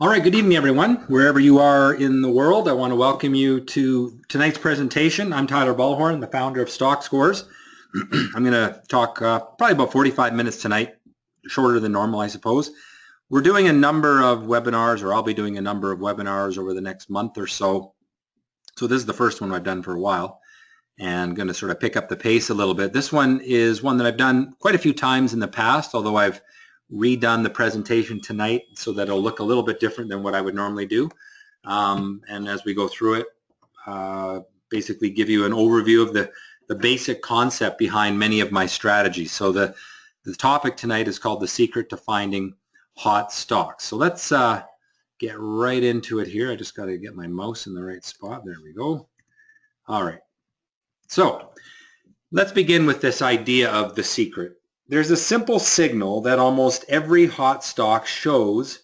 All right, good evening, everyone. Wherever you are in the world, I want to welcome you to tonight's presentation. I'm Tyler Bollhorn, the founder of Stockscores. I'm going to talk probably about 45 minutes tonight, shorter than normal, I suppose. We're doing a number of webinars, or I'll be doing a number of webinars over the next month or so. So this is the first one I've done for a while, and going to sort of pick up the pace a little bit. This one is one that I've done quite a few times in the past, although I've redone the presentation tonight so that it'll look a little bit different than what I would normally do. And as we go through it, basically give you an overview of the basic concept behind many of my strategies. So the topic tonight is called The Secret to Finding Hot Stocks. So let's get right into it here. I just got to get my mouse in the right spot. There we go. All right. So let's begin with this idea of the secret. There's a simple signal that almost every hot stock shows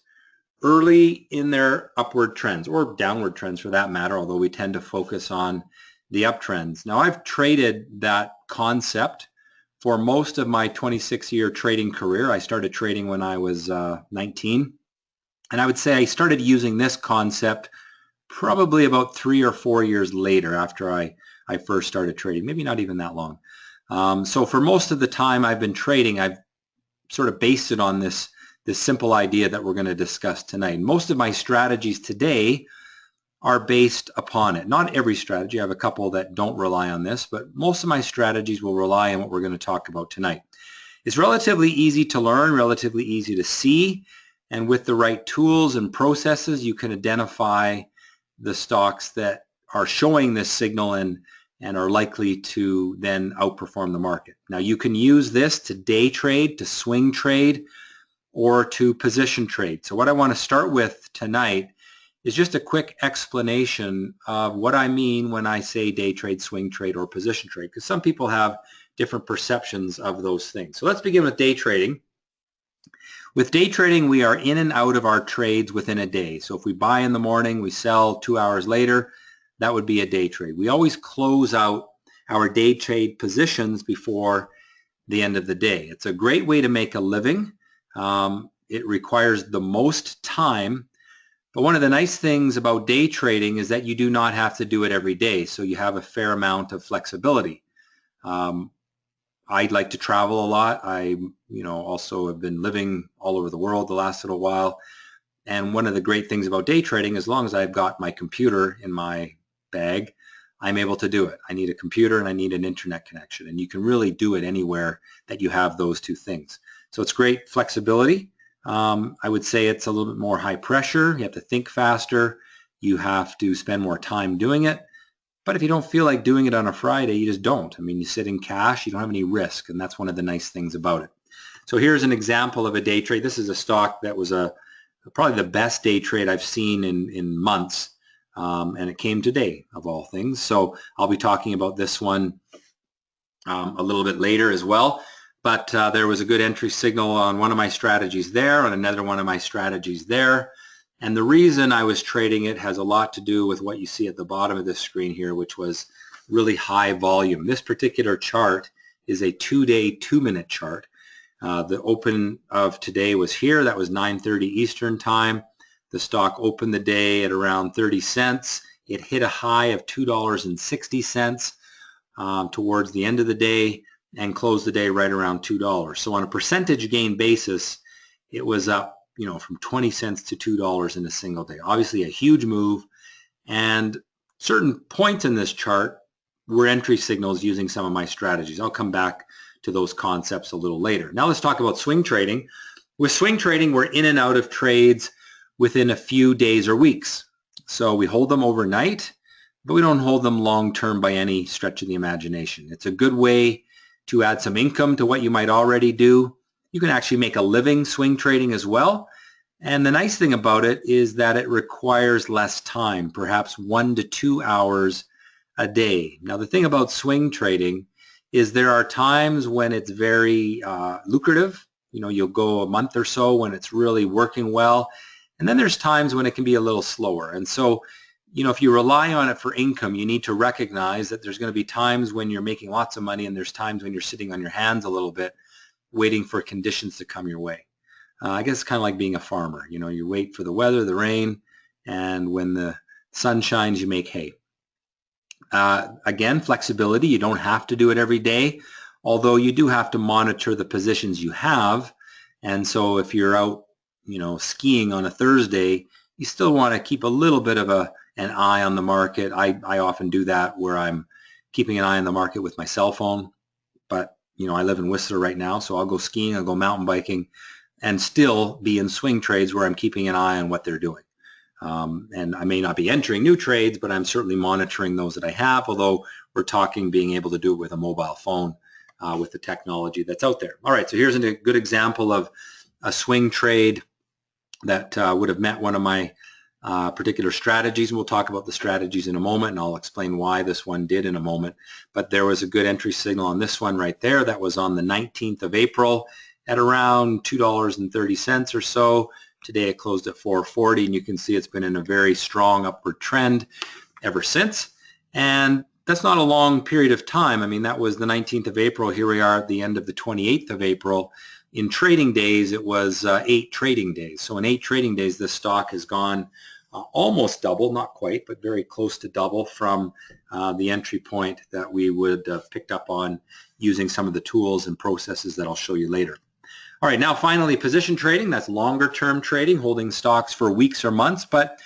early in their upward trends, or downward trends for that matter, although we tend to focus on the uptrends. Now, I've traded that concept for most of my 26-year trading career. I started trading when I was 19, and I would say I started using this concept probably about 3 or 4 years later after I first started trading, maybe not even that long. So for most of the time I've been trading, I've sort of based it on this simple idea that we're going to discuss tonight. Most of my strategies today are based upon it. Not every strategy. I have a couple that don't rely on this, but most of my strategies will rely on what we're going to talk about tonight. It's relatively easy to learn, relatively easy to see, and with the right tools and processes, you can identify the stocks that are showing this signal and are likely to then outperform the market. Now, you can use this to day trade, to swing trade, or to position trade. So what I want to start with tonight is just a quick explanation of what I mean when I say day trade, swing trade, or position trade, because some people have different perceptions of those things. So let's begin with day trading. With day trading, we are in and out of our trades within a day. So if we buy in the morning, we sell 2 hours later, that would be a day trade. We always close out our day trade positions before the end of the day. It's a great way to make a living. It requires the most time, but one of the nice things about day trading is that you do not have to do it every day, so you have a fair amount of flexibility. I'd like to travel a lot. I also have been living all over the world the last little while, and one of the great things about day trading, as long as I've got my computer in my bag, I'm able to do it. I need a computer and I need an internet connection, and you can really do it anywhere that you have those two things. So it's great flexibility. I would say it's a little bit more high pressure. You have to think faster. You have to spend more time doing it. But if you don't feel like doing it on a Friday, you just don't. I mean, you sit in cash, you don't have any risk, and that's one of the nice things about it. So here's an example of a day trade. This is a stock that was probably the best day trade I've seen in months. And it came today, of all things. So I'll be talking about this one a little bit later as well. But there was a good entry signal on one of my strategies there, on another one of my strategies there. And the reason I was trading it has a lot to do with what you see at the bottom of this screen here, which was really high volume. This particular chart is a 2-day, 2-minute chart. The open of today was here. That was 9:30 Eastern time. The stock opened the day at around 30 cents. It hit a high of $2.60 towards the end of the day and closed the day right around $2. So on a percentage gain basis, it was up, from 20 cents to $2 in a single day. Obviously a huge move, and certain points in this chart were entry signals using some of my strategies. I'll come back to those concepts a little later. Now let's talk about swing trading. With swing trading, we're in and out of trades within a few days or weeks. So we hold them overnight, but we don't hold them long-term by any stretch of the imagination. It's a good way to add some income to what you might already do. You can actually make a living swing trading as well. And the nice thing about it is that it requires less time, perhaps 1 to 2 hours a day. Now, the thing about swing trading is there are times when it's very lucrative. You'll go a month or so when it's really working well. And then there's times when it can be a little slower. And so, if you rely on it for income, you need to recognize that there's going to be times when you're making lots of money and there's times when you're sitting on your hands a little bit waiting for conditions to come your way. I guess it's kind of like being a farmer. You know, you wait for the weather, the rain, and when the sun shines, you make hay. Again, flexibility. You don't have to do it every day, although you do have to monitor the positions you have. And so if you're out, you know, skiing on a Thursday, you still want to keep a little bit of an eye on the market. I often do that where I'm keeping an eye on the market with my cell phone. But, you know, I live in Whistler right now, so I'll go skiing, I'll go mountain biking, and still be in swing trades where I'm keeping an eye on what they're doing. And I may not be entering new trades, but I'm certainly monitoring those that I have, although we're talking being able to do it with a mobile phone with the technology that's out there. All right, so here's a good example of a swing trade that would have met one of my particular strategies. And we'll talk about the strategies in a moment, and I'll explain why this one did in a moment. But there was a good entry signal on this one right there. That was on the 19th of April at around $2.30 or so. Today it closed at $4.40, and you can see it's been in a very strong upward trend ever since. And that's not a long period of time. I mean, that was the 19th of April. Here we are at the end of the 28th of April. In trading days, it was 8 trading days. So in 8 trading days, this stock has gone almost double, not quite, but very close to double from the entry point that we would have picked up on using some of the tools and processes that I'll show you later. All right, now finally, position trading. That's longer term trading, holding stocks for weeks or months, but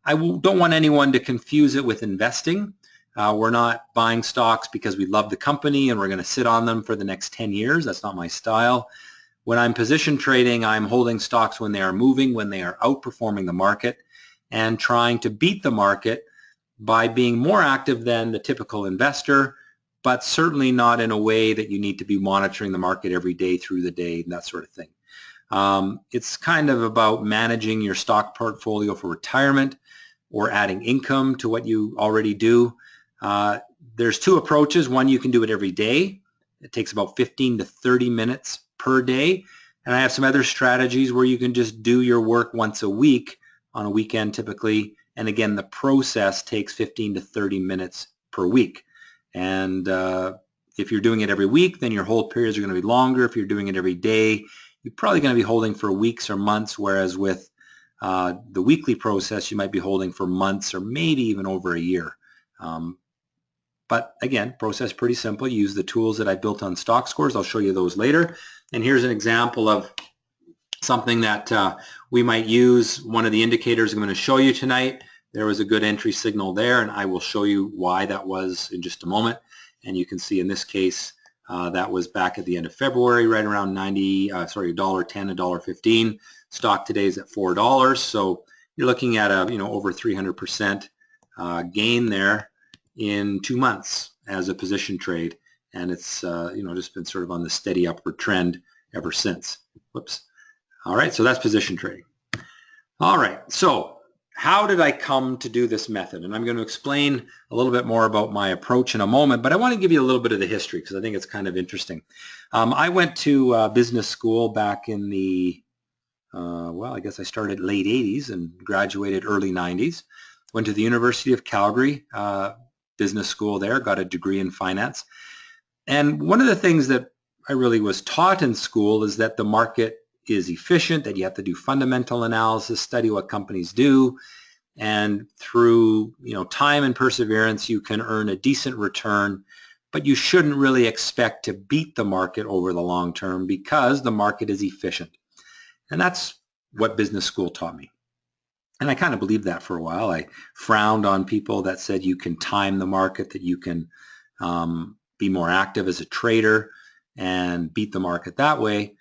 I don't want anyone to confuse it with investing. We're not buying stocks because we love the company and we're going to sit on them for the next 10 years. That's not my style. When I'm position trading, I'm holding stocks when they are moving, when they are outperforming the market, and trying to beat the market by being more active than the typical investor, but certainly not in a way that you need to be monitoring the market every day through the day and that sort of thing. It's kind of about managing your stock portfolio for retirement or adding income to what you already do. There's 2 approaches. One, you can do it every day. It takes about 15 to 30 minutes per day. And I have some other strategies where you can just do your work once a week, on a weekend typically. And again, the process takes 15 to 30 minutes per week. And if you're doing it every week, then your hold periods are going to be longer. If you're doing it every day, you're probably going to be holding for weeks or months, whereas with the weekly process, you might be holding for months or maybe even over a year. But again, process pretty simple. You use the tools that I built on Stockscores. I'll show you those later. And here's an example of something that we might use. One of the indicators I'm going to show you tonight. There was a good entry signal there, and I will show you why that was in just a moment. And you can see in this case, that was back at the end of February, right around $1.10, $1.15. Stock today is at $4. So you're looking at a over 300% gain there in 2 months as a position trade, and it's just been sort of on the steady upward trend ever since. Whoops. All right, so that's position trading. All right, so how did I come to do this method? And I'm going to explain a little bit more about my approach in a moment, but I want to give you a little bit of the history because I think it's kind of interesting. I went to business school back in the I guess I started late 80s and graduated early 90s. Went to the University of Calgary business school there, got a degree in finance. And one of the things that I really was taught in school is that the market is efficient, that you have to do fundamental analysis, study what companies do, and through time and perseverance, you can earn a decent return, but you shouldn't really expect to beat the market over the long term because the market is efficient. And that's what business school taught me. And I kind of believed that for a while. I frowned on people that said you can time the market, that you can be more active as a trader and beat the market that way.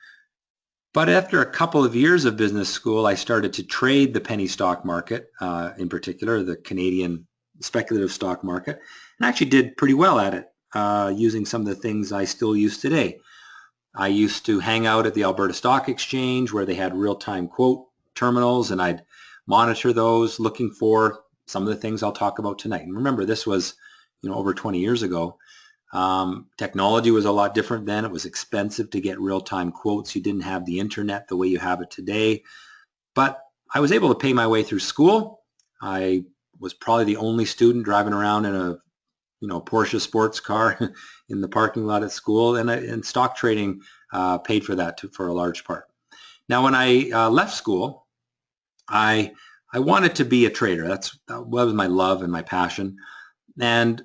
But after a couple of years of business school, I started to trade the penny stock market, in particular, the Canadian speculative stock market, and actually did pretty well at it using some of the things I still use today. I used to hang out at the Alberta Stock Exchange where they had real-time quote terminals, and I'd monitor those, looking for some of the things I'll talk about tonight. And remember, this was over 20 years ago. Technology was a lot different then. It was expensive to get real-time quotes. You didn't have the internet the way you have it today. But I was able to pay my way through school. I was probably the only student driving around in a Porsche sports car in the parking lot at school, and stock trading paid for that for a large part. Now, when I left school, I wanted to be a trader. That was my love and my passion. And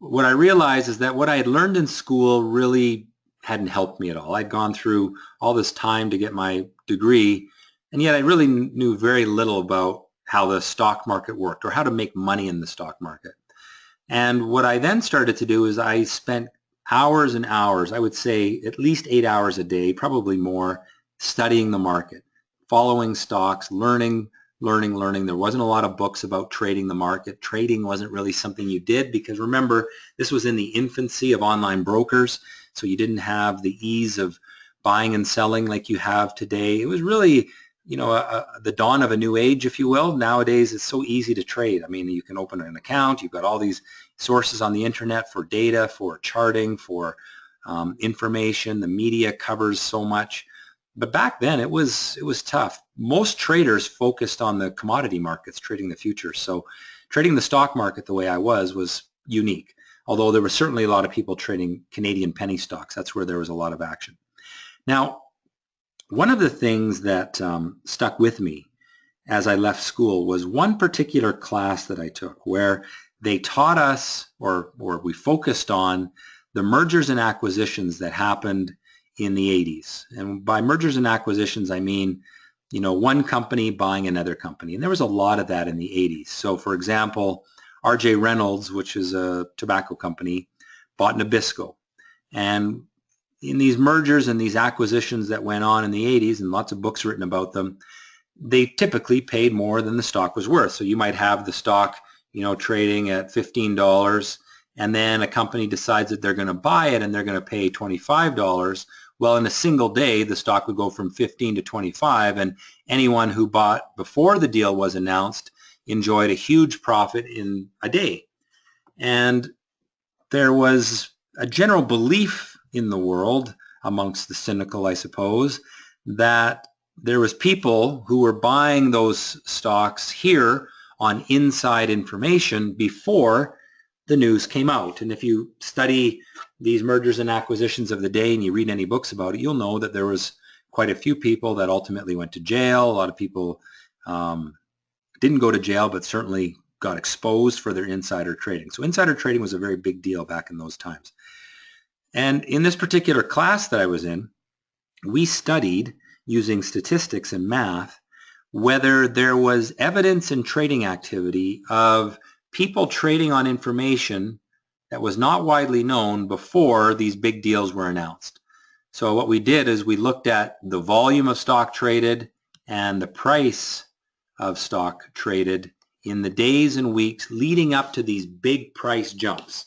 what I realized is that what I had learned in school really hadn't helped me at all. I'd gone through all this time to get my degree, and yet I really knew very little about how the stock market worked or how to make money in the stock market. And what I then started to do is I spent hours and hours, I would say at least 8 hours a day, probably more, studying the market, following stocks, learning. There wasn't a lot of books about trading the market. Trading wasn't really something you did because remember, this was in the infancy of online brokers, so you didn't have the ease of buying and selling like you have today. It was really, the dawn of a new age, if you will. Nowadays, it's so easy to trade. I mean, you can open an account. You've got all these sources on the internet for data, for charting, for information. The media covers so much. But back then, it was tough. Most traders focused on the commodity markets, trading the futures. So trading the stock market the way I was unique, although there were certainly a lot of people trading Canadian penny stocks. That's where there was a lot of action. Now, one of the things that stuck with me as I left school was one particular class that I took where they taught us, or we focused on, the mergers and acquisitions that happened in the 80s. And by mergers and acquisitions, I mean, one company buying another company. And there was a lot of that in the 80s. So for example, R.J. Reynolds, which is a tobacco company, bought Nabisco. And in these mergers and these acquisitions that went on in the 80s, and lots of books written about them, they typically paid more than the stock was worth. So you might have the stock, trading at $15, and then a company decides that they're going to buy it and they're going to pay $25. Well, in a single day, the stock would go from 15 to 25, and anyone who bought before the deal was announced enjoyed a huge profit in a day. And there was a general belief in the world amongst the cynical, I suppose, that there was people who were buying those stocks here on inside information before the news came out. And if you study these mergers and acquisitions of the day and you read any books about it, you'll know that there was quite a few people that ultimately went to jail. A lot of people didn't go to jail, but certainly got exposed for their insider trading. So insider trading was a very big deal back in those times. And in this particular class that I was in, we studied using statistics and math whether there was evidence in trading activity of people trading on information that was not widely known before these big deals were announced. So what we did is we looked at the volume of stock traded and the price of stock traded in the days and weeks leading up to these big price jumps.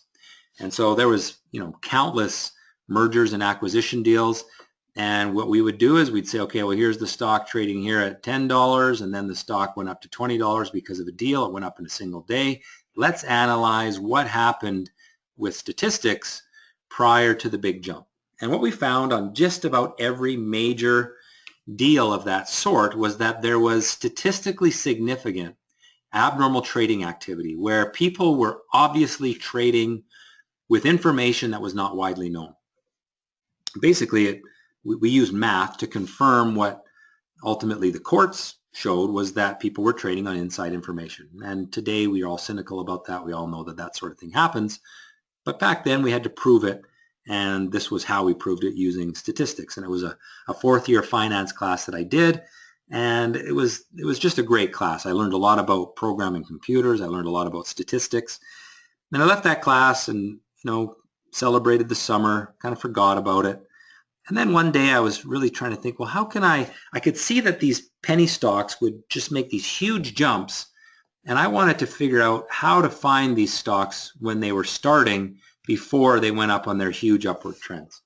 And so there was, countless mergers and acquisition deals. And what we would do is we'd say, okay, well, here's the stock trading here at $10, and then the stock went up to $20 because of a deal. It went up in a single day. Let's analyze what happened with statistics prior to the big jump. And what we found on just about every major deal of that sort was that there was statistically significant abnormal trading activity where people were obviously with information that was not widely known. Basically, we used math to confirm what ultimately the courts showed was that people were trading on inside information. And today we are all cynical about that. We all know that that sort of thing happens. But back then we had to prove it, and this was how we proved it using statistics. And it was a fourth-year finance class that I did, and it was just a great class. I learned a lot about programming computers. I learned a lot about statistics. And I left that class and celebrated the summer, kind of forgot about it. And then one day I was really trying to think, well, how can I could see that these penny stocks would just make these huge jumps, and I wanted to figure out how to find these stocks when they were starting before they went up on their huge upward trends.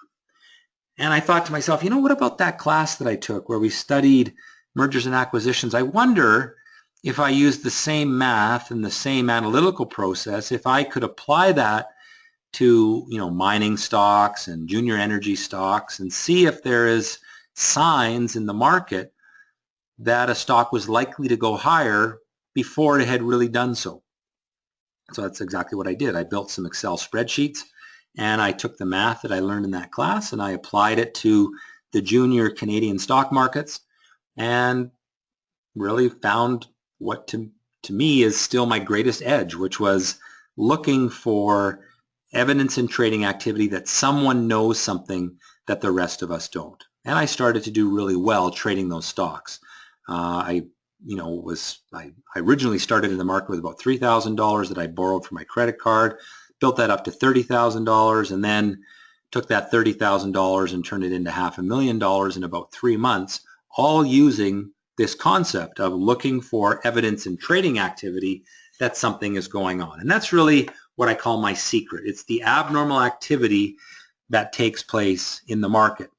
And I thought to myself, what about that class that I took where we studied mergers and acquisitions? I wonder if I used the same math and the same analytical process, if I could apply that to mining stocks and junior energy stocks and see if there is signs in the market that a stock was likely to go higher before it had really done so. So that's exactly what I did. I built some Excel spreadsheets, and I took the math that I learned in that class and I applied it to the junior Canadian stock markets. and really found what to me is still my greatest edge, which was looking for evidence in trading activity that someone knows something that the rest of us don't. And I started to do really well trading those stocks. I originally started in the market with about $3,000 that I borrowed from my credit card, built that up to $30,000, and then took that $30,000 and turned it into $500,000 in about 3 months, all using this concept of looking for evidence in trading activity that something is going on. And that's really what I call my secret. It's the abnormal activity that takes place in the market.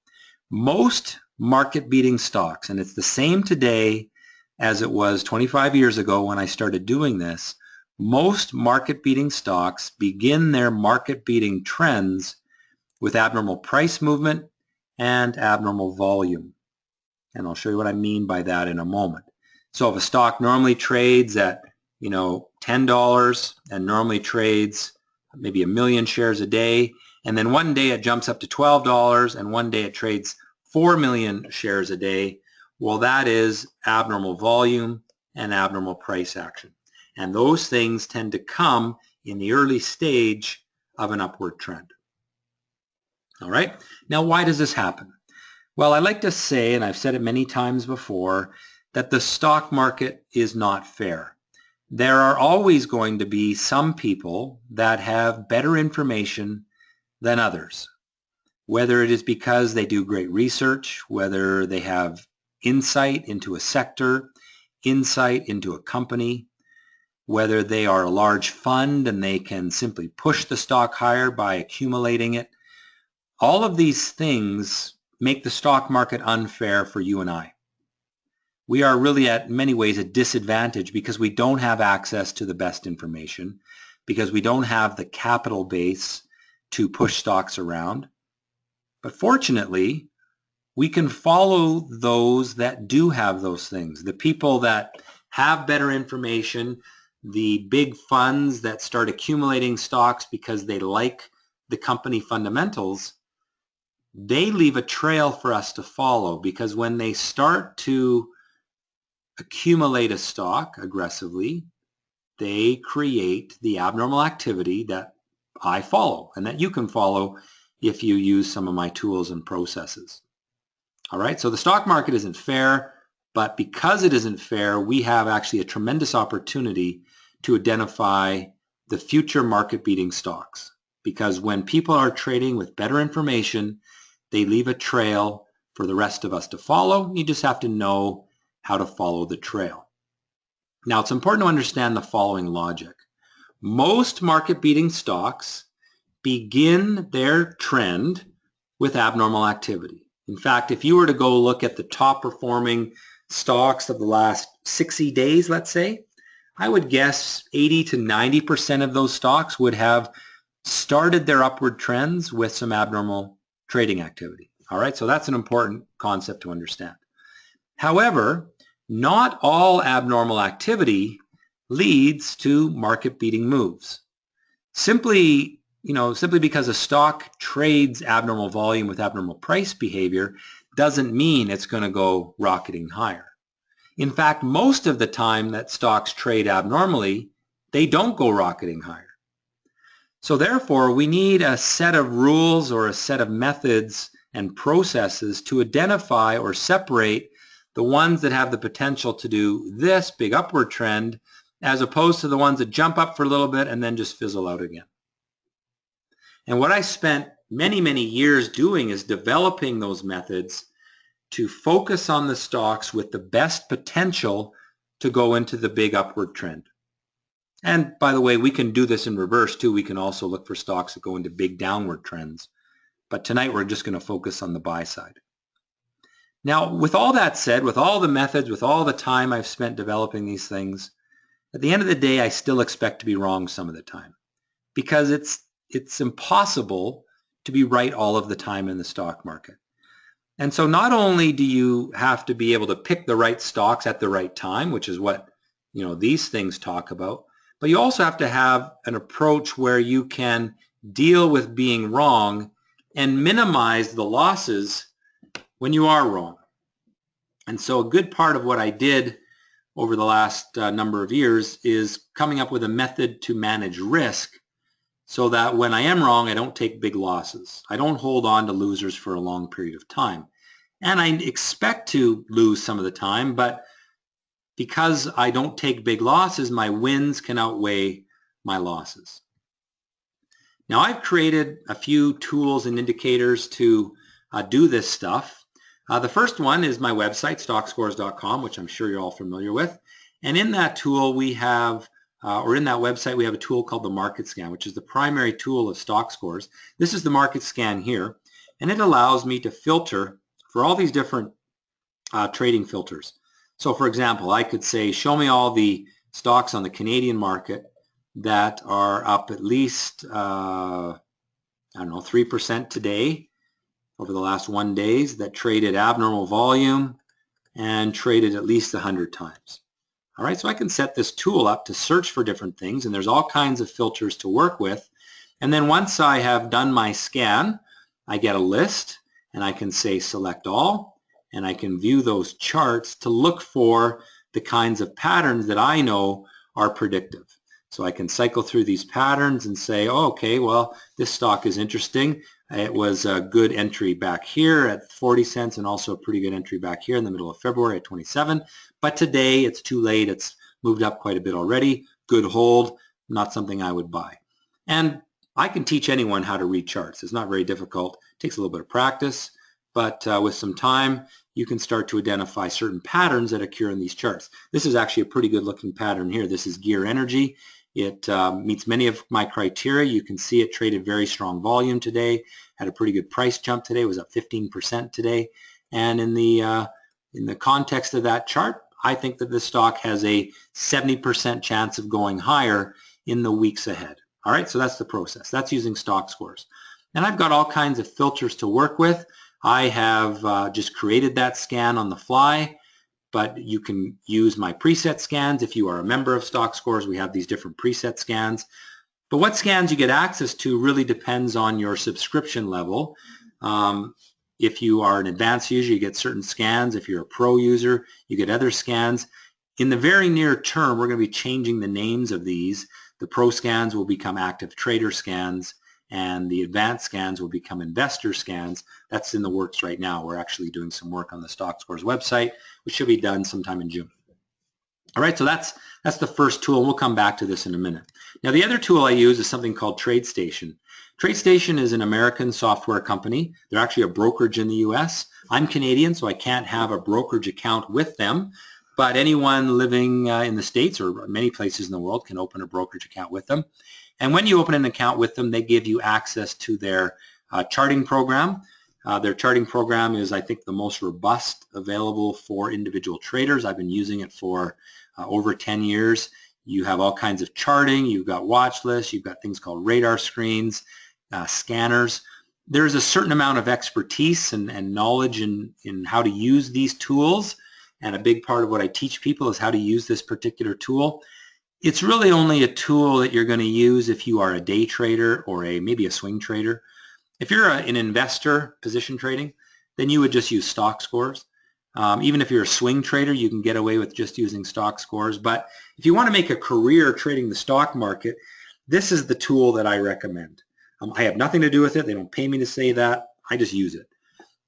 Most market-beating stocks, and it's the same today as it was 25 years ago when I started doing this, most market-beating stocks begin their market-beating trends with abnormal price movement and abnormal volume. And I'll show you what I mean by that in a moment. So if a stock normally trades at, $10 and normally trades maybe 1 million shares a day, and then one day it jumps up to $12 and one day it trades 4 million shares a day, well, that is abnormal volume and abnormal price action. And those things tend to come in the early stage of an upward trend. All right. Now, why does this happen? Well, I like to say, and I've said it many times before, that the stock market is not fair. There are always going to be some people that have better information than others, whether it is because they do great research, whether they have insight into a sector, insight into a company, whether they are a large fund and they can simply push the stock higher by accumulating it. All of these things make the stock market unfair for you and I. We are really at many ways a disadvantage because we don't have access to the best information, because we don't have the capital base to push stocks around. But fortunately, we can follow those that do have those things, the people that have better information, the big funds that start accumulating stocks because they like the company fundamentals. They leave a trail for us to follow, because when they start to accumulate a stock aggressively, they create the abnormal activity that I follow and that you can follow if you use some of my tools and processes. All right, so the stock market isn't fair, but because it isn't fair, we have actually a tremendous opportunity to identify the future market-beating stocks. Because when people are trading with better information, they leave a trail for the rest of us to follow. You just have to know how to follow the trail. Now, it's important to understand the following logic. Most market-beating stocks begin their trend with abnormal activity. In fact, if you were to go look at the top performing stocks of the last 60 days, let's say, I would guess 80 to 90% of those stocks would have started their upward trends with some abnormal trading activity. All right, so that's an important concept to understand. However, not all abnormal activity leads to market-beating moves. Simply because a stock trades abnormal volume with abnormal price behavior doesn't mean it's going to go rocketing higher. In fact, most of the time that stocks trade abnormally, they don't go rocketing higher. So therefore, we need a set of rules or a set of methods and processes to identify or separate the ones that have the potential to do this big upward trend, as opposed to the ones that jump up for a little bit and then just fizzle out again. And what I spent many, many years doing is developing those methods to focus on the stocks with the best potential to go into the big upward trend. And by the way, we can do this in reverse too. We can also look for stocks that go into big downward trends. But tonight we're just going to focus on the buy side. Now, with all that said, with all the methods, with all the time I've spent developing these things, at the end of the day, I still expect to be wrong some of the time, because it's impossible to be right all of the time in the stock market. And so not only do you have to be able to pick the right stocks at the right time, which is what these things talk about, but you also have to have an approach where you can deal with being wrong and minimize the losses when you are wrong. And so a good part of what I did over the last number of years is coming up with a method to manage risk so that when I am wrong, I don't take big losses. I don't hold on to losers for a long period of time. And I expect to lose some of the time, but because I don't take big losses, my wins can outweigh my losses. Now, I've created a few tools and indicators to do this stuff. The first one is my website, stockscores.com, which I'm sure you're all familiar with. And in that tool, we have, or in that website, we have a tool called the Market Scan, which is the primary tool of Stockscores. This is the Market Scan here, and it allows me to filter for all these different trading filters. So, for example, I could say, show me all the stocks on the Canadian market that are up at least, I don't know, 3% today over the last 1 day that traded abnormal volume and traded at least 100 times. All right, so I can set this tool up to search for different things, and there's all kinds of filters to work with. And then once I have done my scan, I get a list, and I can say select all, and I can view those charts to look for the kinds of patterns that I know are predictive. So I can cycle through these patterns and say, oh, okay, well, this stock is interesting. It was a good entry back here at 40 cents and also a pretty good entry back here in the middle of February at 27. But today it's too late. It's moved up quite a bit already. Good hold, not something I would buy. And I can teach anyone how to read charts. It's not very difficult. It takes a little bit of practice, but with some time, you can start to identify certain patterns that occur in these charts. This is actually a pretty good looking pattern here. This is gear energy. It meets many of my criteria. You can see it traded very strong volume today, had a pretty good price jump today, was up 15% today. And in the context of that chart, I think that this stock has a 70% chance of going higher in the weeks ahead. All right, so that's the process. That's using Stockscores. And I've got all kinds of filters to work with. I have just created that scan on the fly, but you can use my preset scans. If you are a member of Stockscores, we have these different preset scans. But what scans you get access to really depends on your subscription level. If you are an advanced user, you get certain scans. If you're a pro user, you get other scans. In the very near term, we're going to be changing the names of these. The pro scans will become active trader scans, and the advanced scans will become investor scans. That's in the works right now. We're actually doing some work on the Stockscores website, which should be done sometime in June. All right, so that's the first tool, and we'll come back to this in a minute. Now, the other tool I use is something called TradeStation. TradeStation is an American software company. They're actually a brokerage in the US. I'm Canadian, so I can't have a brokerage account with them, but anyone living in the States or many places in the world can open a brokerage account with them. And when you open an account with them, they give you access to their charting program. Their charting program is, I think, the most robust available for individual traders. I've been using it for over 10 years. You have all kinds of charting. You've got watch lists. You've got things called radar screens, scanners. There's a certain amount of expertise and knowledge in how to use these tools. And a big part of what I teach people is how to use this particular tool. It's really only a tool that you're going to use if you are a day trader or maybe a swing trader. If you're an investor position trading, then you would just use Stockscores. Even if you're a swing trader, you can get away with just using Stockscores. But if you want to make a career trading the stock market, this is the tool that I recommend. I have nothing to do with it. They don't pay me to say that. I just use it.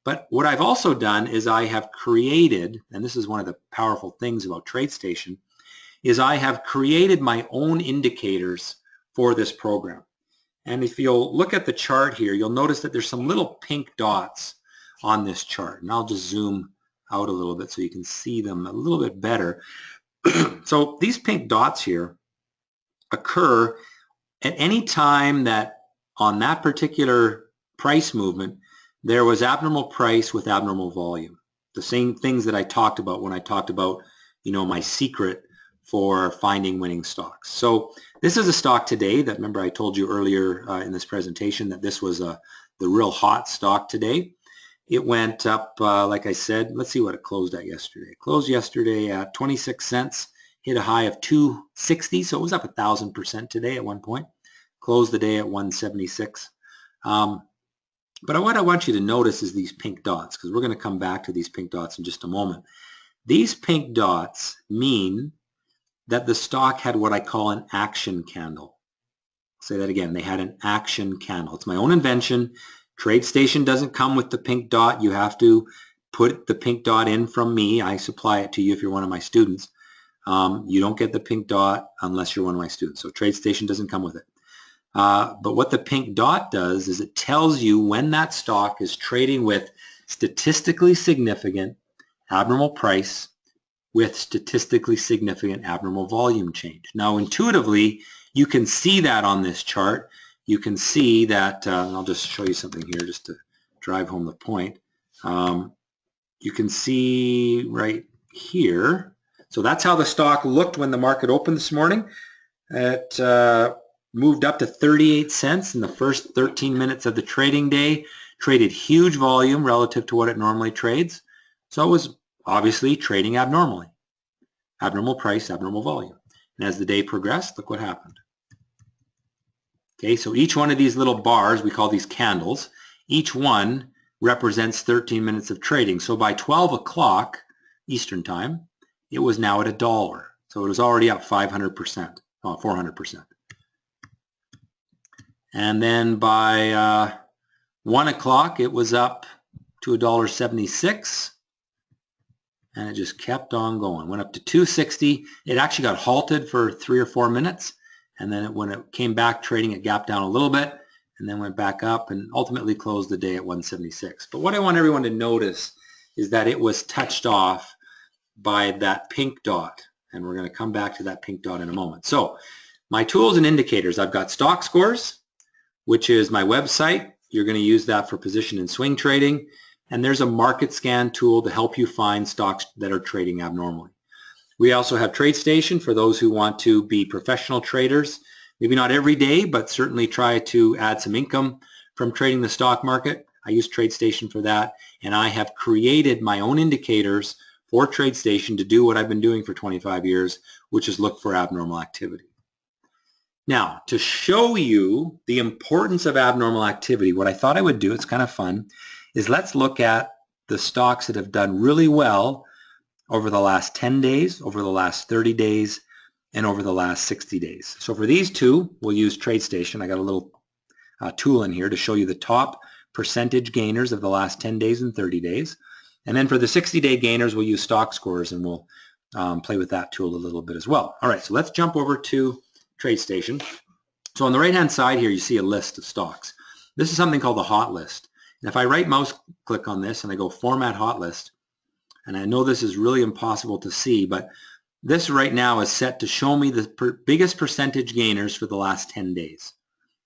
But what I've also done is I have created, and this is one of the powerful things about TradeStation, is I have created my own indicators for this program. And if you'll look at the chart here, you'll notice that there's some little pink dots on this chart. And I'll just zoom out a little bit so you can see them a little bit better. So these pink dots here occur at any time that on that particular price movement, there was abnormal price with abnormal volume. The same things that I talked about when I talked about, my secret for finding winning stocks. So this is a stock today that, remember I told you earlier in this presentation that this was the real hot stock today. It went up, like I said, let's see what it closed at yesterday. It closed yesterday at 26 cents, hit a high of 260, so it was up 1,000% today at one point. Closed the day at 176. But what I want you to notice is these pink dots, because we're going to come back to these pink dots in just a moment. These pink dots mean that the stock had what I call an action candle. I'll say that again. They had an action candle. It's my own invention. TradeStation doesn't come with the pink dot. You have to put the pink dot in from me. I supply it to you if you're one of my students. You don't get the pink dot unless you're one of my students. So TradeStation doesn't come with it. But what the pink dot does is it tells you when that stock is trading with statistically significant abnormal price with statistically significant abnormal volume change. Now, intuitively, you can see that on this chart. You can see that, and I'll just show you something here just to drive home the point. You can see right here. So that's how the stock looked when the market opened this morning. It moved up to 38 cents in the first 13 minutes of the trading day, traded huge volume relative to what it normally trades. So it was obviously trading abnormally. Abnormal price, abnormal volume. And as the day progressed, look what happened. Okay, so each one of these little bars, we call these candles, each one represents 13 minutes of trading. So by 12 o'clock Eastern time, it was now at $1. So it was already up 500%, 400%. And then by 1 o'clock, it was up to $1.76. And it just kept on going. Went up to $2.60. It actually got halted for 3 or 4 minutes. And then when it came back trading, it gapped down a little bit and then went back up and ultimately closed the day at 176. But what I want everyone to notice is that it was touched off by that pink dot. And we're going to come back to that pink dot in a moment. So my tools and indicators, I've got Stockscores, which is my website. You're going to use that for position and swing trading. And there's a market scan tool to help you find stocks that are trading abnormally. We also have TradeStation for those who want to be professional traders. Maybe not every day, but certainly try to add some income from trading the stock market. I use TradeStation for that. And I have created my own indicators for TradeStation to do what I've been doing for 25 years, which is look for abnormal activity. Now, to show you the importance of abnormal activity, what I thought I would do, it's kind of fun, is let's look at the stocks that have done really well over the last 10 days, over the last 30 days, and over the last 60 days. So for these two, we'll use TradeStation. I got a little tool in here to show you the top percentage gainers of the last 10 days and 30 days. And then for the 60-day gainers, we'll use Stockscores, and we'll play with that tool a little bit as well. All right, so let's jump over to TradeStation. So on the right-hand side here, you see a list of stocks. This is something called the hot list. And if I right mouse click on this and I go Format Hot List, and I know this is really impossible to see, but this right now is set to show me the biggest percentage gainers for the last 10 days.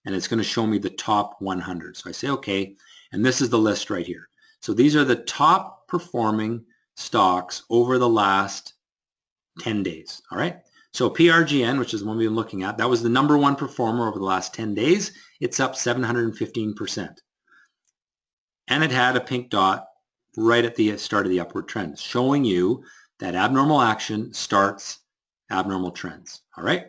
And it's going to show me the top 100. So I say, okay, and this is the list right here. So these are the top performing stocks over the last 10 days, all right? So PRGN, which is the one we've been looking at, that was the #1 performer over the last 10 days. It's up 715%. And it had a pink dot right at the start of the upward trend, showing you that abnormal action starts abnormal trends. All right.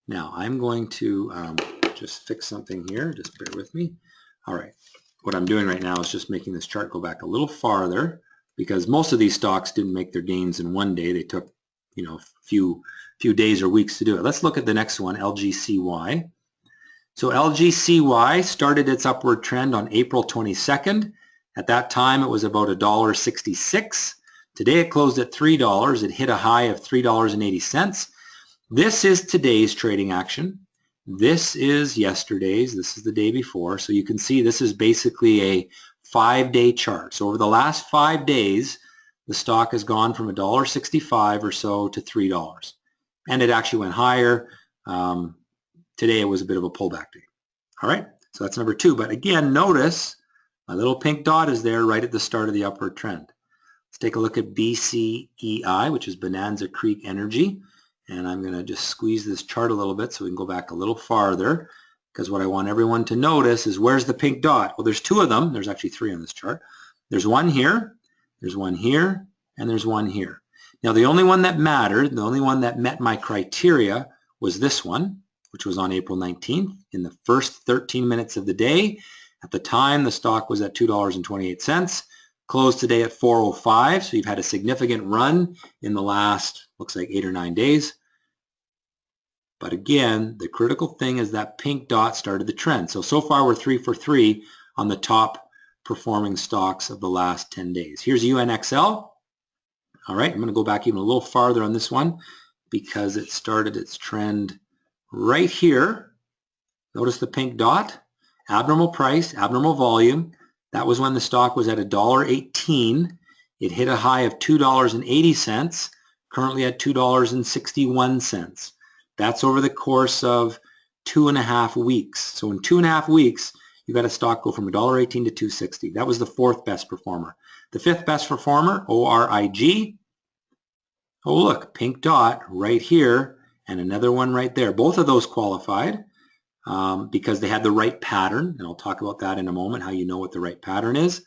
Now I'm going to just fix something here. Just bear with me. All right. What I'm doing right now is just making this chart go back a little farther because most of these stocks didn't make their gains in one day. They took, you know, a few days or weeks to do it. Let's look at the next one, LGCY. So LGCY started its upward trend on April 22nd. At that time, it was about $1.66. Today, it closed at $3. It hit a high of $3.80. This is today's trading action. This is yesterday's. This is the day before. So you can see this is basically a 5-day chart. So over the last 5 days, the stock has gone from $1.65 or so to $3. And it actually went higher. Today, it was a bit of a pullback day. All right, so that's number 2. But again, notice my little pink dot is there right at the start of the upward trend. Let's take a look at BCEI, which is Bonanza Creek Energy. And I'm going to just squeeze this chart a little bit so we can go back a little farther, because what I want everyone to notice is where's the pink dot? Well, there's 2 of them. There's actually 3 on this chart. There's one here, there's one here, and there's one here. Now, the only one that mattered, the only one that met my criteria was this one, which was on April 19th in the first 13 minutes of the day. At the time, the stock was at $2.28, closed today at $4.05, so you've had a significant run in the last, looks like 8 or 9 days. But again, the critical thing is that pink dot started the trend. So far we're 3 for 3 on the top performing stocks of the last 10 days. Here's UNXL. All right, I'm going to go back even a little farther on this one because it started its trend right here. Notice the pink dot, abnormal price, abnormal volume. That was when the stock was at $1.18. It hit a high of $2.80, currently at $2.61. That's over the course of 2.5 weeks. So in 2.5 weeks, you got a stock go from $1.18 to $2.60. That was the 4th best performer. The 5th best performer, ORIG. Oh, look, pink dot right here and another one right there. Both of those qualified because they had the right pattern, and I'll talk about that in a moment, how you know what the right pattern is.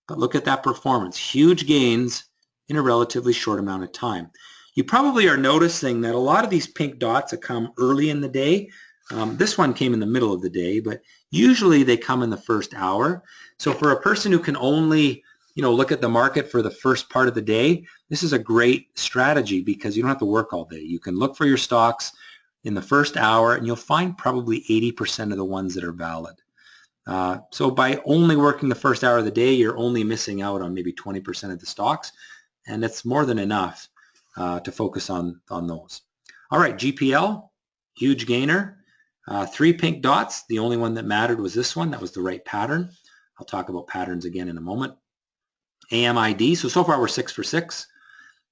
But look at that performance. Huge gains in a relatively short amount of time. You probably are noticing that a lot of these pink dots that come early in the day, this one came in the middle of the day, but usually they come in the first hour. So for a person who can only look at the market for the first part of the day, this is a great strategy because you don't have to work all day. You can look for your stocks in the first hour and you'll find probably 80% of the ones that are valid. So by only working the first hour of the day, you're only missing out on maybe 20% of the stocks, and that's more than enough to focus on those. All right, GPL, huge gainer. 3 pink dots. The only one that mattered was this one. That was the right pattern. I'll talk about patterns again in a moment. AMID, so far we're 6 for 6.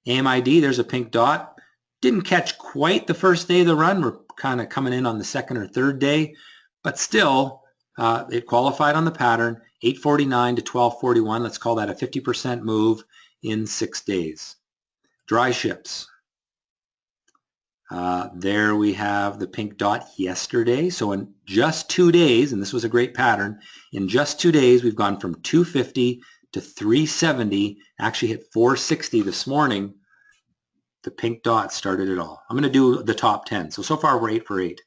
AMID, there's a pink dot. Didn't catch quite the first day of the run. We're kind of coming in on the 2nd or 3rd day, but still it qualified on the pattern, 849 to 1241. Let's call that a 50% move in 6 days. Dry ships. There we have the pink dot yesterday. So in just 2 days, and this was a great pattern, in just 2 days we've gone from 250 to 370, actually hit 460 this morning. The pink dot started it all. I'm going to do the top 10. So far we're 8 for 8.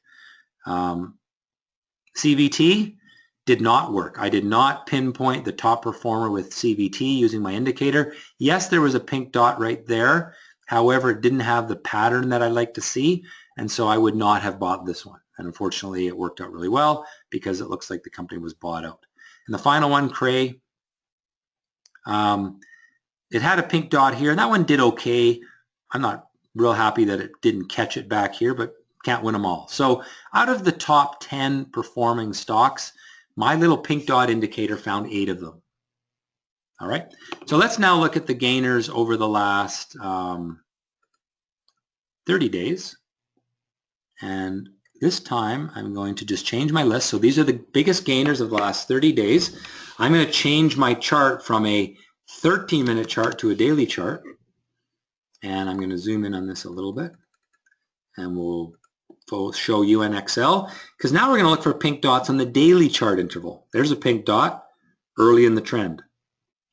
CVT did not work. I did not pinpoint the top performer with CVT using my indicator. Yes, there was a pink dot right there. However, it didn't have the pattern that I like to see, and so I would not have bought this one. And unfortunately, it worked out really well because it looks like the company was bought out. And the final one, Cray, it had a pink dot here. That one did okay. I'm not real happy that it didn't catch it back here, but can't win them all. So out of the top 10 performing stocks, my little pink dot indicator found 8 of them. All right, so let's now look at the gainers over the last 30 days. And this time I'm going to just change my list. So these are the biggest gainers of the last 30 days. I'm going to change my chart from a 13-minute chart to a daily chart. And I'm going to zoom in on this a little bit. And we'll show UNXL, because now we're going to look for pink dots on the daily chart interval. There's a pink dot early in the trend.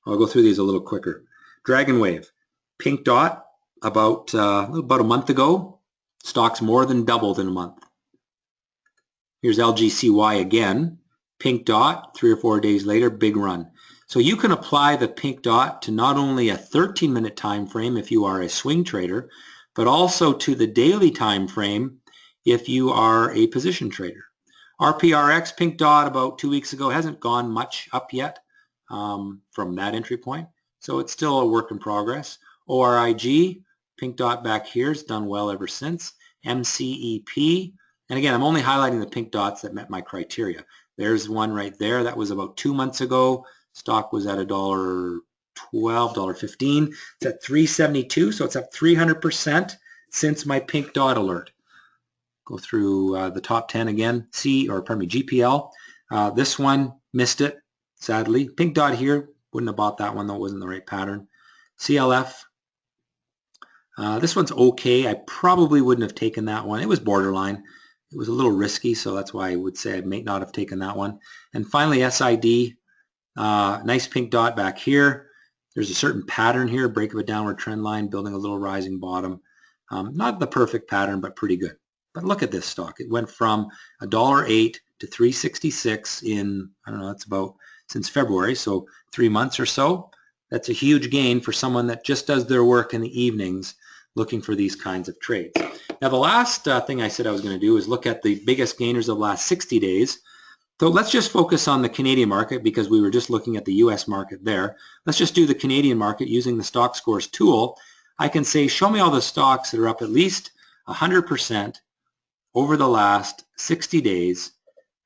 I'll go through these a little quicker. Dragon Wave, pink dot about a month ago. Stocks more than doubled in a month. Here's LGCY again. Pink dot, 3 or 4 days later, big run. So you can apply the pink dot to not only a 13-minute time frame if you are a swing trader, but also to the daily time frame if you are a position trader. RPRX, pink dot about 2 weeks ago, hasn't gone much up yet from that entry point. So it's still a work in progress. ORIG, pink dot back here, has done well ever since. MCEP, and again, I'm only highlighting the pink dots that met my criteria. There's one right there. That was about 2 months ago. Stock was at $1.12, $1.15. It's at $3.72, so it's up 300% since my pink dot alert. Go through the top 10 again. GPL. This one missed it, sadly. Pink dot here. Wouldn't have bought that one, though. It wasn't the right pattern. CLF. This one's okay. I probably wouldn't have taken that one. It was borderline. It was a little risky, so that's why I would say I may not have taken that one. And finally, SID. Nice pink dot back here. There's a certain pattern here, break of a downward trend line, building a little rising bottom. Not the perfect pattern, but pretty good. But look at this stock. It went from $1.08 to 366 in, I don't know, that's about since February, so 3 months or so. That's a huge gain for someone that just does their work in the evenings looking for these kinds of trades. Now, the last thing I said I was going to do is look at the biggest gainers of the last 60 days. So let's just focus on the Canadian market because we were just looking at the US market there. Let's just do the Canadian market using the Stockscores tool. I can say, show me all the stocks that are up at least 100% over the last 60 days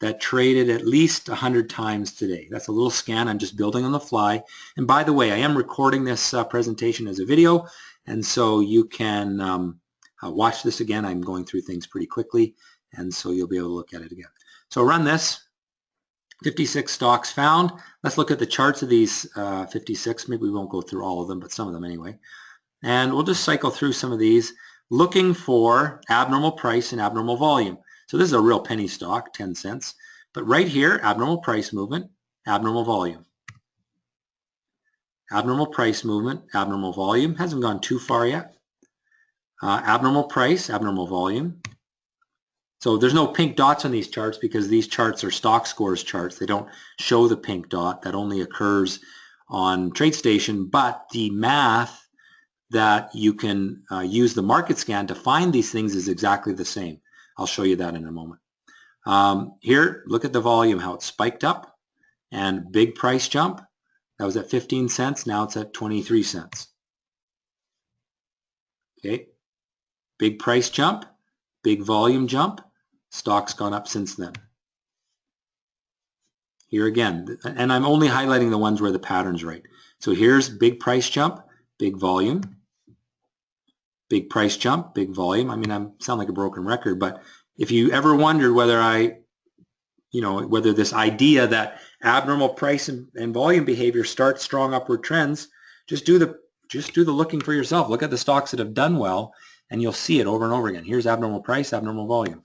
that traded at least 100 times today. That's a little scan I'm just building on the fly. And by the way, I am recording this presentation as a video, and so you can watch this again. I'm going through things pretty quickly, and so you'll be able to look at it again. So run this. 56 stocks found. Let's look at the charts of these 56. Maybe we won't go through all of them, but some of them anyway. And we'll just cycle through some of these, looking for abnormal price and abnormal volume. So this is a real penny stock, 10 cents. But right here, abnormal price movement, abnormal volume. Abnormal price movement, abnormal volume. Hasn't gone too far yet. Abnormal price, abnormal volume. So there's no pink dots on these charts because these charts are Stockscores charts. They don't show the pink dot. That only occurs on TradeStation. But the math that you can use the market scan to find these things is exactly the same. I'll show you that in a moment. Here, look at the volume, how it spiked up, and big price jump. That was at 15 cents. Now it's at 23 cents. Okay, big price jump, big volume jump. Stock's gone up since then. Here again, and I'm only highlighting the ones where the pattern's right. So here's big price jump, big volume, big price jump, big volume. I mean, I sound like a broken record, but if you ever wondered whether whether this idea that abnormal price and volume behavior starts strong upward trends, just do the looking for yourself. Look at the stocks that have done well, and you'll see it over and over again. Here's abnormal price, abnormal volume.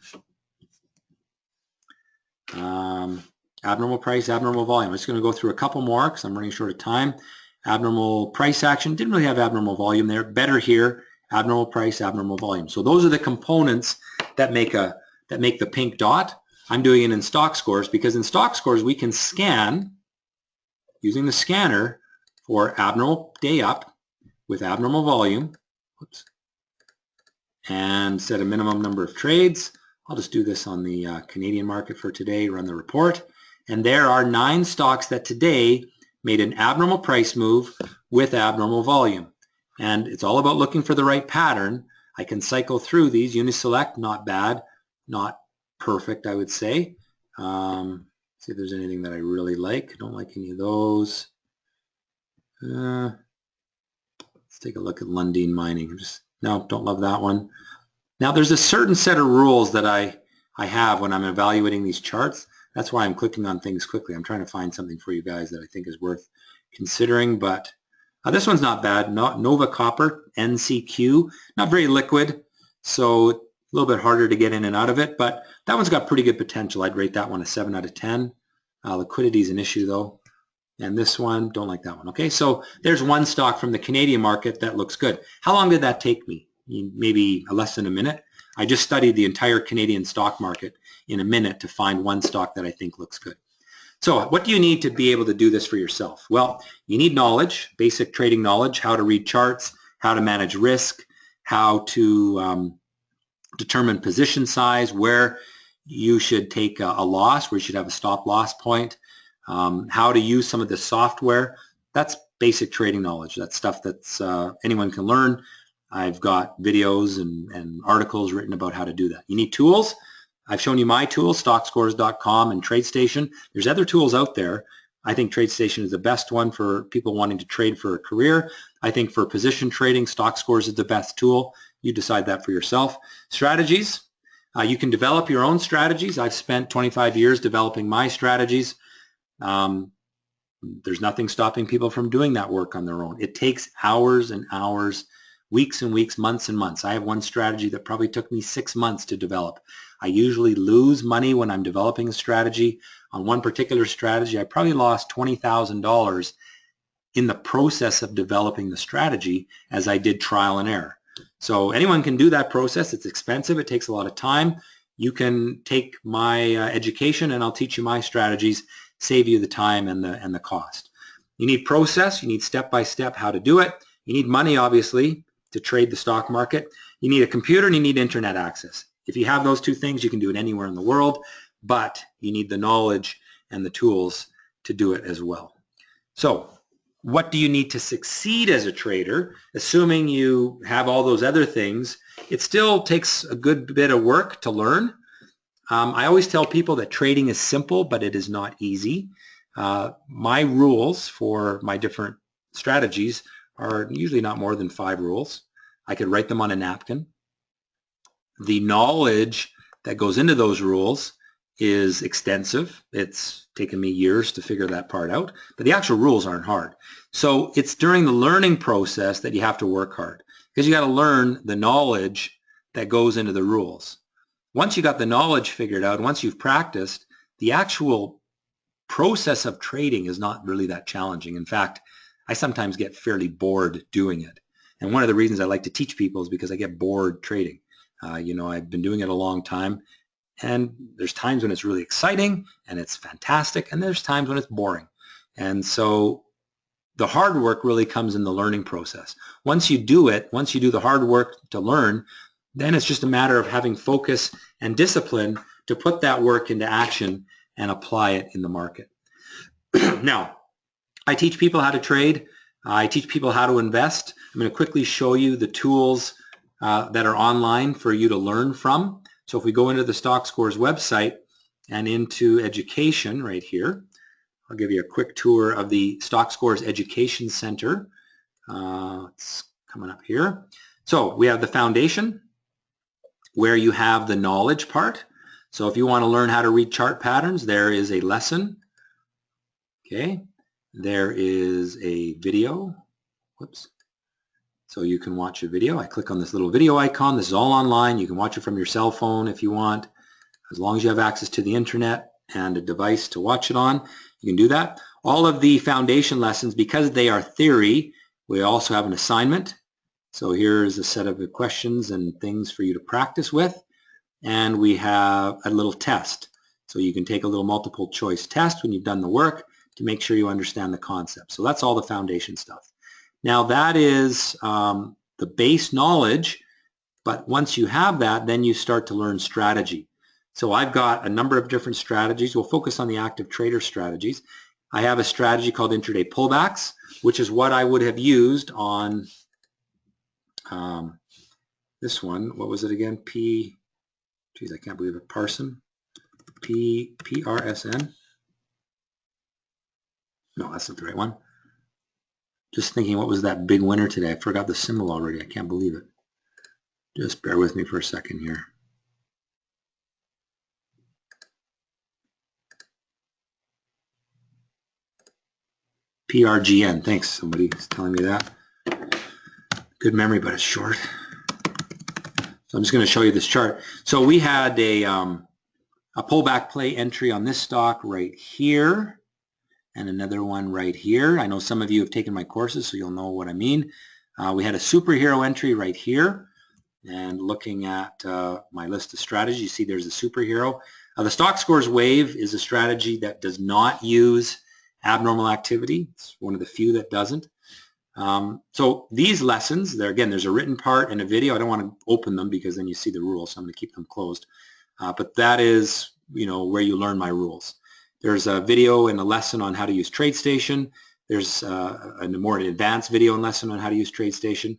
Abnormal price, abnormal volume. I'm just going to go through a couple more because I'm running short of time. Abnormal price action, didn't really have abnormal volume there. Better here, abnormal price, abnormal volume. So those are the components that make the pink dot. I'm doing it in Stockscores because in Stockscores we can scan using the scanner for abnormal day up with abnormal volume. Whoops. And set a minimum number of trades. I'll just do this on the Canadian market for today, run the report. And there are 9 stocks that today made an abnormal price move with abnormal volume. And it's all about looking for the right pattern. I can cycle through these. Uniselect, not bad, not perfect, I would say. See if there's anything that I really like. I don't like any of those. Let's take a look at Lundin Mining. No, don't love that one. Now, there's a certain set of rules that I have when I'm evaluating these charts. That's why I'm clicking on things quickly. I'm trying to find something for you guys that I think is worth considering, but this one's not bad. Nova Copper, NCQ, not very liquid, so a little bit harder to get in and out of it, but that one's got pretty good potential. I'd rate that one a 7 out of 10. Liquidity is an issue, though. And this one, don't like that one. Okay, so there's one stock from the Canadian market that looks good. How long did that take me? Maybe less than a minute. I just studied the entire Canadian stock market in a minute to find one stock that I think looks good. So what do you need to be able to do this for yourself? Well, you need knowledge, basic trading knowledge, how to read charts, how to manage risk, how to determine position size, where you should take a loss, where you should have a stop loss point, how to use some of the software. That's basic trading knowledge. That's stuff that's anyone can learn. I've got videos and articles written about how to do that. You need tools. I've shown you my tools, Stockscores.com and TradeStation. There's other tools out there. I think TradeStation is the best one for people wanting to trade for a career. I think for position trading, Stockscores is the best tool. You decide that for yourself. Strategies. You can develop your own strategies. I've spent 25 years developing my strategies. There's nothing stopping people from doing that work on their own. It takes hours and hours, weeks and weeks, months and months. I have one strategy that probably took me 6 months to develop. I usually lose money when I'm developing a strategy. On one particular strategy, I probably lost $20,000 in the process of developing the strategy as I did trial and error. So anyone can do that process. It's expensive. It takes a lot of time. you can take my education and I'll teach you my strategies, save you the time and the cost. You need process, you need step-by-step how to do it. You need money, obviously, to trade the stock market. You need a computer and you need internet access. If you have those two things, you can do it anywhere in the world, but you need the knowledge and the tools to do it as well. So what do you need to succeed as a trader? Assuming you have all those other things, it still takes a good bit of work to learn. I always tell people that trading is simple, but it is not easy. My rules for my different strategies are usually not more than 5 rules. I could write them on a napkin. The knowledge that goes into those rules is extensive. It's taken me years to figure that part out, but the actual rules aren't hard. So it's during the learning process that you have to work hard, because you got to learn the knowledge that goes into the rules. Once you got the knowledge figured out, once you've practiced, the actual process of trading is not really that challenging. In fact, I sometimes get fairly bored doing it. And one of the reasons I like to teach people is because I get bored trading. You know, I've been doing it a long time, and there's times when it's really exciting and it's fantastic, and there's times when it's boring. And so the hard work really comes in the learning process. Once you do it, once you do the hard work to learn, then it's just a matter of having focus and discipline to put that work into action and apply it in the market. Now, I teach people how to trade. I teach people how to invest. I'm going to quickly show you the tools that are online for you to learn from. So if we go into the Stockscores website and into education right here, I'll give you a quick tour of the Stockscores Education Center. It's coming up here. So we have the foundation, where you have the knowledge part. So if you want to learn how to read chart patterns, there is a lesson. Okay, there is a video. Whoops. So you can watch a video. I click on this little video icon. This is all online. You can watch it from your cell phone if you want. As long as you have access to the internet and a device to watch it on, you can do that. All of the foundation lessons, because they are theory, we also have an assignment. So here's a set of questions and things for you to practice with. And we have a little test. So you can take a little multiple choice test when you've done the work to make sure you understand the concept. So that's all the foundation stuff. Now that is the base knowledge, but once you have that, then you start to learn strategy. So I've got a number of different strategies. We'll focus on the active trader strategies. I have a strategy called intraday pullbacks, which is what I would have used on this one. What was it again? Geez, I can't believe it. Parson. PRSN. No, that's not the right one. Just thinking, what was that big winner today? I forgot the symbol already. I can't believe it. Just bear with me for a second here. PRGN. Thanks. Somebody's telling me that. Good memory, but it's short. So I'm just going to show you this chart. So we had a pullback play entry on this stock right here, and another one right here. I know some of you have taken my courses, so you'll know what I mean. We had a superhero entry right here, and looking at my list of strategies, you see there's a superhero. The Stockscores wave is a strategy that does not use abnormal activity. It's one of the few that doesn't. So these lessons, there's a written part and a video. I don't want to open them because then you see the rules, so I'm going to keep them closed. But that is, where you learn my rules. There's a video and a lesson on how to use TradeStation. There's a more advanced video and lesson on how to use TradeStation.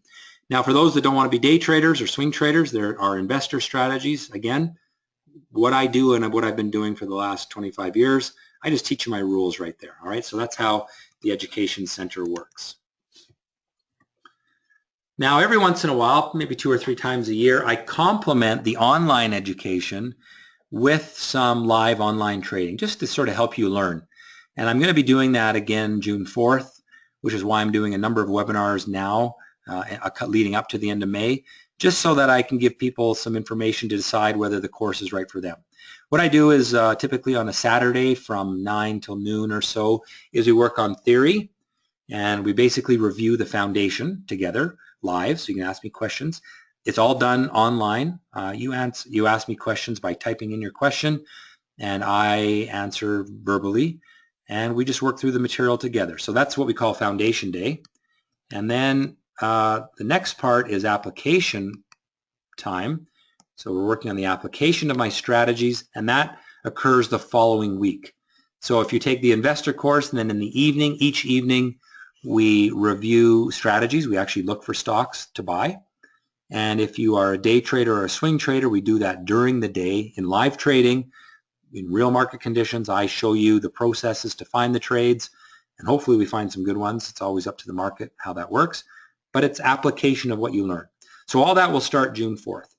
Now, for those that don't want to be day traders or swing traders, there are investor strategies. Again, what I do and what I've been doing for the last 25 years, I just teach you my rules right there. All right, so that's how the Education Center works. Now, every once in a while, maybe 2 or 3 times a year, I complement the online education with some live online trading, just to sort of help you learn. And I'm going to be doing that again June 4th, which is why I'm doing a number of webinars now leading up to the end of May, just so that I can give people some information to decide whether the course is right for them. What I do is typically on a Saturday from 9 till noon or so is we work on theory, and we basically review the foundation together live, so you can ask me questions. It's all done online. You ask me questions by typing in your question, and I answer verbally, and we just work through the material together. So that's what we call Foundation Day. And then the next part is application time. So we're working on the application of my strategies, and that occurs the following week. So if you take the investor course, and then in the evening, each evening, we review strategies. We actually look for stocks to buy. And if you are a day trader or a swing trader, we do that during the day in live trading. In real market conditions, I show you the processes to find the trades, and hopefully we find some good ones. It's always up to the market how that works, but it's application of what you learn. So all that will start June 4th.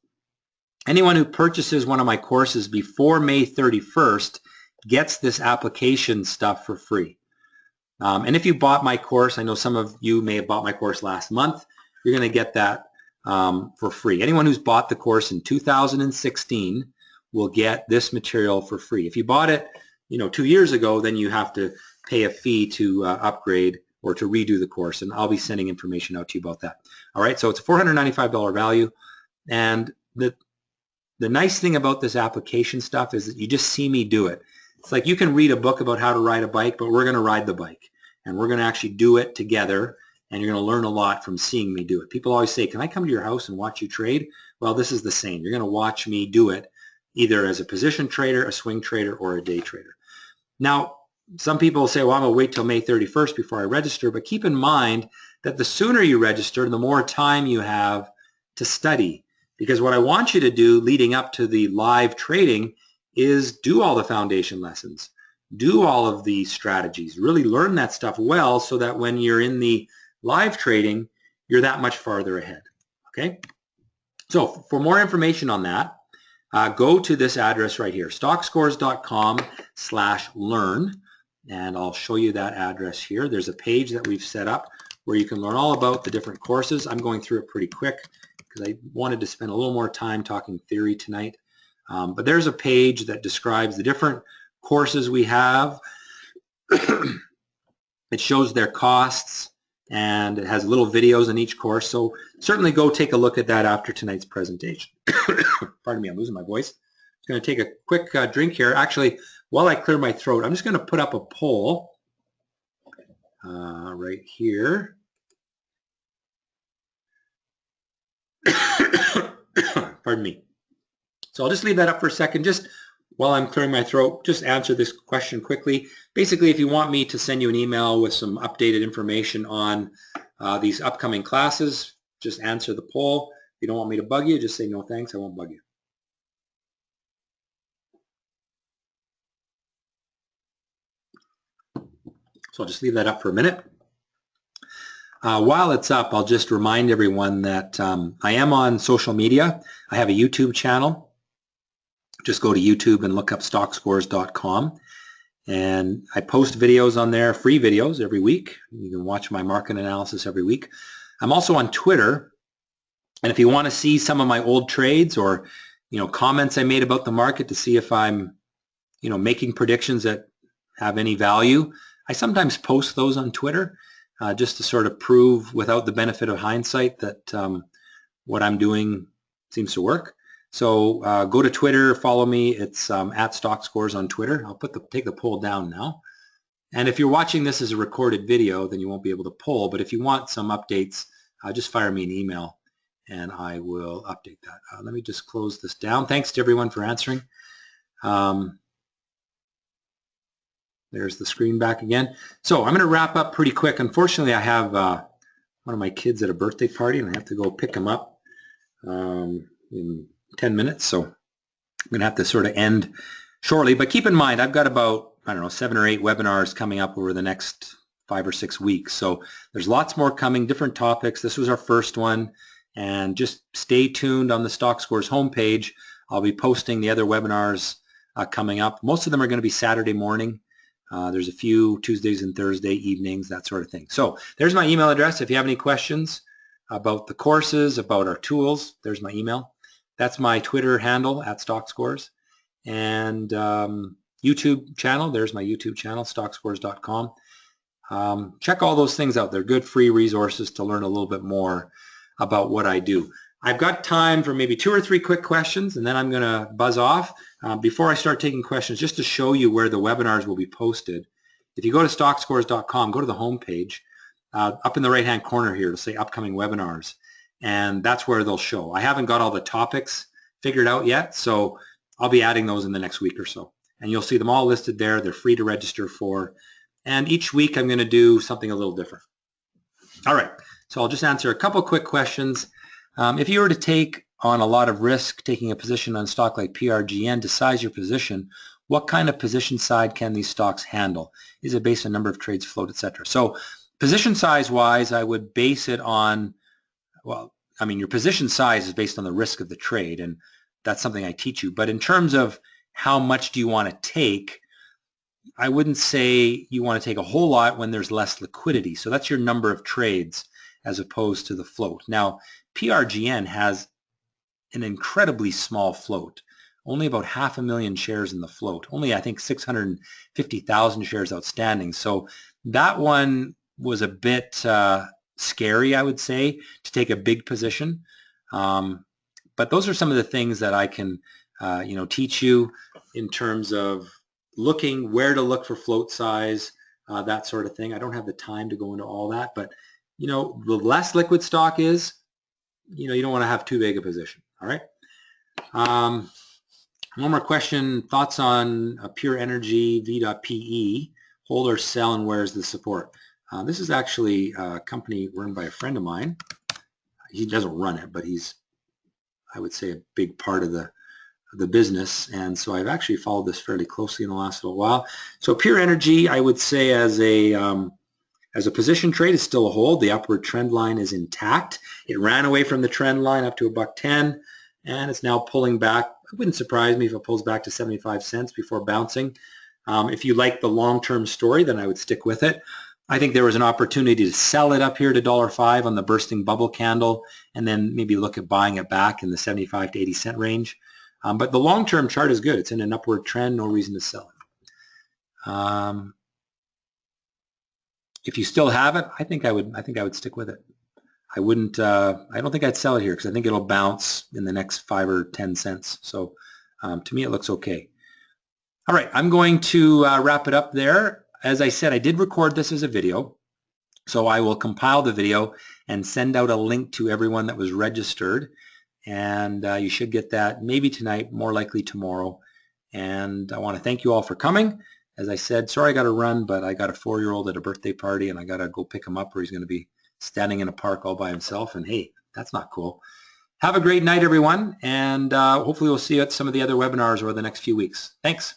Anyone who purchases one of my courses before May 31st gets this application stuff for free. And if you bought my course, I know some of you may have bought my course last month, you're going to get that for free. Anyone who's bought the course in 2016 will get this material for free. If you bought it, 2 years ago, then you have to pay a fee to upgrade or to redo the course, and I'll be sending information out to you about that. All right, so it's a $495 value, and the nice thing about this application stuff is that you just see me do it. It's like you can read a book about how to ride a bike, but we're going to ride the bike, and we're going to actually do it together, and you're going to learn a lot from seeing me do it. People always say, can I come to your house and watch you trade? Well, this is the same. You're going to watch me do it, either as a position trader, a swing trader, or a day trader. Now, some people say, well, I'm going to wait till May 31st before I register, but keep in mind that the sooner you register, the more time you have to study. Because what I want you to do leading up to the live trading is do all the foundation lessons, do all of the strategies, really learn that stuff well so that when you're in the live trading, you're that much farther ahead. Okay? So for more information on that, go to this address right here, stockscores.com/learn, and I'll show you that address here. There's a page that we've set up where you can learn all about the different courses. I'm going through it pretty quick because I wanted to spend a little more time talking theory tonight. But there's a page that describes the different courses we have. It shows their costs, and it has little videos in each course. So certainly go take a look at that after tonight's presentation. Pardon me, I'm losing my voice. I'm going to take a quick drink here. Actually, while I clear my throat, I'm just going to put up a poll right here. Pardon me. So I'll just leave that up for a second. Just while I'm clearing my throat, just answer this question quickly. Basically, if you want me to send you an email with some updated information on these upcoming classes, just answer the poll. If you don't want me to bug you, just say no thanks, I won't bug you. So I'll just leave that up for a minute. While it's up, I'll just remind everyone that I am on social media. I have a YouTube channel. Just go to YouTube and look up stockscores.com. And I post videos on there, free videos every week. You can watch my market analysis every week. I'm also on Twitter. And if you want to see some of my old trades or, comments I made about the market to see if I'm, making predictions that have any value, I sometimes post those on Twitter just to sort of prove without the benefit of hindsight that what I'm doing seems to work. So go to Twitter, follow me. It's at Stockscores on Twitter. I'll take the poll down now. And if you're watching this as a recorded video, then you won't be able to poll. But if you want some updates, just fire me an email and I will update that. Let me just close this down. Thanks to everyone for answering. There's the screen back again. So I'm going to wrap up pretty quick. Unfortunately, I have one of my kids at a birthday party and I have to go pick him up in 10 minutes. So I'm going to have to sort of end shortly. But keep in mind, I've got about, 7 or 8 webinars coming up over the next 5 or 6 weeks. So there's lots more coming, different topics. This was our first one. And just stay tuned on the Stockscores homepage. I'll be posting the other webinars coming up. Most of them are going to be Saturday morning. There's a few Tuesdays and Thursday evenings, that sort of thing. So there's my email address. If you have any questions about the courses, about our tools, there's my email. That's my Twitter handle, at Stockscores. And YouTube channel, there's my YouTube channel, stockscores.com. Check all those things out. They're good free resources to learn a little bit more about what I do. I've got time for maybe 2 or 3 quick questions, and then I'm going to buzz off. Before I start taking questions, just to show you where the webinars will be posted, if you go to stockscores.com, go to the home page. Up in the right-hand corner here, it'll say upcoming webinars, and that's where they'll show. I haven't got all the topics figured out yet, so I'll be adding those in the next week or so. And you'll see them all listed there. They're free to register for. And each week I'm going to do something a little different. All right, so I'll just answer a couple quick questions. If you were to take on a lot of risk, taking a position on a stock like PRGN to size your position, what kind of position size can these stocks handle? Is it based on number of trades, float, etc.? So position size wise, I would base it on, well, I mean, your position size is based on the risk of the trade, and that's something I teach you. But in terms of how much do you want to take, I wouldn't say you want to take a whole lot when there's less liquidity. So that's your number of trades as opposed to the float. Now, PRGN has an incredibly small float, only about 500,000 shares in the float, only I think 650,000 shares outstanding. So that one was a bit scary, I would say, to take a big position. But those are some of the things that I can teach you in terms of looking where to look for float size, that sort of thing. I don't have the time to go into all that, but the less liquid stock is, you don't want to have too big a position. All right. One more question. Thoughts on Pure Energy V.PE, hold or sell, and where's the support? This is actually a company run by a friend of mine. He doesn't run it, but he's, I would say, a big part of the business, and so I've actually followed this fairly closely in the last little while. So Pure Energy, I would say, as a position trade, is still a hold. The upward trend line is intact. It ran away from the trend line up to $1.10, and it's now pulling back. It wouldn't surprise me if it pulls back to 75 cents before bouncing. If you like the long-term story, then I would stick with it. I think there was an opportunity to sell it up here to $1.05 on the bursting bubble candle, and then maybe look at buying it back in the 75 to 80 cent range. But the long-term chart is good. It's in an upward trend. No reason to sell it. If you still have it, I think I would stick with it. I wouldn't. I don't think I'd sell it here because I think it'll bounce in the next 5 or 10 cents. So to me, it looks okay. All right, I'm going to wrap it up there. As I said, I did record this as a video, so I will compile the video and send out a link to everyone that was registered. And you should get that maybe tonight, more likely tomorrow. And I want to thank you all for coming. As I said, sorry I got to run, but I got a 4-year-old at a birthday party, and I got to go pick him up, or he's going to be standing in a park all by himself. And hey, that's not cool. Have a great night, everyone, and hopefully we'll see you at some of the other webinars over the next few weeks. Thanks.